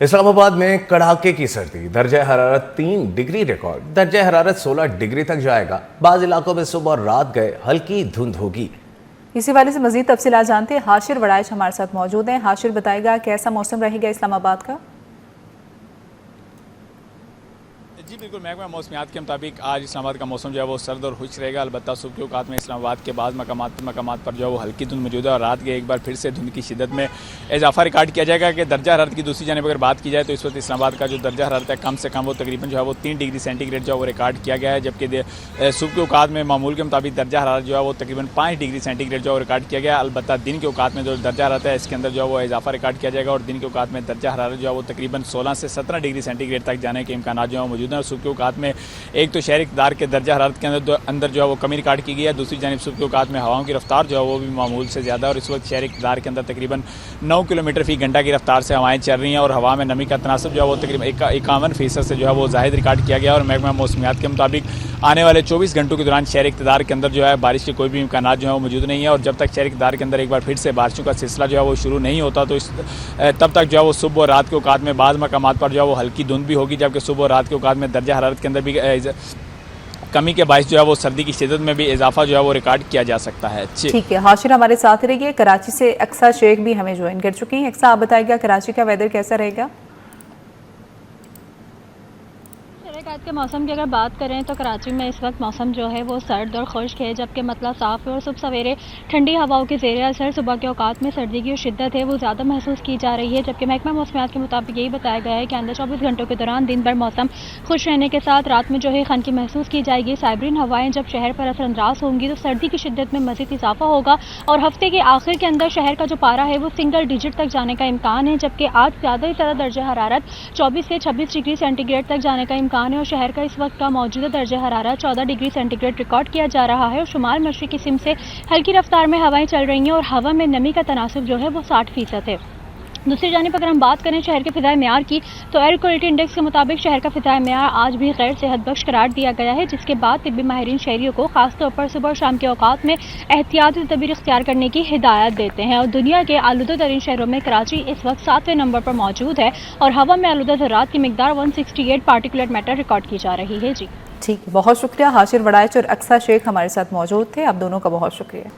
इस्लामाबाद में कड़ाके की सर्दी, दर्जा हरारत 3 डिग्री रिकॉर्ड। दर्जा हरारत 16 डिग्री तक जाएगा। बाज़ इलाकों में सुबह और रात गए हल्की धुंध होगी। इसी वाले से मजीद तफसीलात जानते हैं। हाशिर वड़ाइच हमारे साथ मौजूद हैं। हाशिर, बताएगा कैसा मौसम रहेगा इस्लामाबाद का? जी बिल्कुल, महकमा मौसमियात के मुताबिक आज इस्लामाबाद का मौसम जो है वो सर्द और खुश रहेगा। अलबत्ता सुबह के औकात में इस्लामाबाद के बाद मकामात पर जो है वो हल्की धुंध मौजूद है और रात के एक बार फिर से धुंध की शिद्दत में इजाफा रिकॉर्ड किया जाएगा। कि दर्जा हरारत की दूसरी जानिब अगर बात की जाए तो इस वक्त इस्लामाबाद का जो दर्जा हरारत है कम से कम वो तकरीबन जो है वो 3 डिग्री सेंटीग्रेड जो है वो रिकॉर्ड किया गया है। जबकि सुबह के औकात में मामूल के मुताबिक दर्जा हरारत जो है वो तकरीबन 5 डिग्री सेंटीग्रेड जो है रिकॉर्ड किया गया है। अलबत्ता दिन के औकात में जो दर्जा हरारत है इसके अंदर जो है वो इजाफा रिकॉर्ड किया जाएगा और दिन के औकात में दर्जा हरारत जो है वो तकरीबन 16 से 17 डिग्री सेंटीग्रेड तक जाने के इम्कान जो है मौजूद हैं। और सुबह के औकात में एक तो शहरी इक़्तिदार के दर्जा हरारत के अंदर जो है वो कमी रिकॉर्ड की गई है। दूसरी जानिब सुबह के औकात में हवाओं की रफ्तार जो है वो भी मामूल से ज़्यादा है और इस वक्त शहरी इक़्तिदार के अंदर तकरीबन 9 किलोमीटर फ़ी घंटा की रफ्तार से हवाएं चल रही हैं और हवा में नमी का तनासब जो है वो तकरीबन 51% से जो है वो ज़ाहिद रिकॉर्ड किया गया। और महकमा मौसमियात के मुताबिक आने वाले 24 घंटों के दौरान शहरी इक़्तिदार के अंदर जो है बारिश के कोई भी इम्कान जो है वो मौजूद नहीं है। और जब तक शहरी इक़्तिदार के अंदर एक बार फिर से बारिशों का सिलसिला जो है वो शुरू नहीं होता तो तब तक जो है वो सुबह और रात के औकात में बाज़ मकामात पर जो है वो हल्की धुंध भी होगी। जबकि सुबह और रात के औकात में दर्जा हरारत के अंदर भी कमी के बायस जो है वो सर्दी की शिद्दत में भी इजाफा जो है वो रिकॉर्ड किया जा सकता है। ठीक है, हाशिर हमारे साथ रहिए। कराची से अक्सा शेख भी हमें ज्वाइन कर चुकी हैं। अक्सा, आप बताइएगा कराची का वेदर कैसा रहेगा? आज के मौसम की अगर बात करें तो कराची में इस वक्त मौसम जो है वो सर्द और खुश्क है, जबकि मतलब साफ़ है और सुबह सवेरे ठंडी हवाओं के ज़ेर असर सुबह के औकात में सर्दी की शिद्दत है वो ज़्यादा महसूस की जा रही है। जबकि महकमा मौसमियात के मुताबिक यही बताया गया है कि आइंदा 24 घंटों के दौरान दिन भर मौसम खुश रहने के साथ रात में जो है खनकी महसूस की जाएगी। साइबरीन हवाएँ जब शहर पर असरअंदाज होंगी तो सर्दी की शिद्दत में मज़ीद इजाफा होगा और हफ्ते के आखिर के अंदर शहर का जो पारा है वो सिंगल डिजिट तक जाने का इम्कान है। जबकि आज ज़्यादा से ज़्यादा दर्जा हरारत 24 से 26 डिग्री सेंटीग्रेड तक जाने का इम्कान है और शहर का इस वक्त का मौजूदा दर्जा हरारत 14 डिग्री सेंटीग्रेड रिकॉर्ड किया जा रहा है। और शुमाल मशरिकी सिम से हल्की रफ्तार में हवाएं चल रही हैं और हवा में नमी का तनासब जो है वो 60% है। दूसरी जानिब अगर हम बात करें शहर के फ़िज़ाई मेयार की तो एयर क्वालिटी इंडेक्स के मुताबिक शहर का फ़िज़ाई मेयार आज भी गैर सेहत बख्श करार दिया गया है, जिसके बाद तिब्बी माहिरीन शहरियों को खासतौर पर सुबह और शाम के औकात में एहतियाती तदबीर इख्तियार करने की हिदायत देते हैं। और दुनिया के आलूदा तरीन शहरों में कराची इस वक्त 7वें नंबर पर मौजूद है और हवा में आलूदा ज़रात की मिकदार 168 पार्टिकुलेट मैटर रिकॉर्ड की जा रही है। जी ठीक, बहुत शुक्रिया। हाशिर वड़ाइच और अक्सा शेख हमारे साथ मौजूद थे। आप दोनों का बहुत शुक्रिया।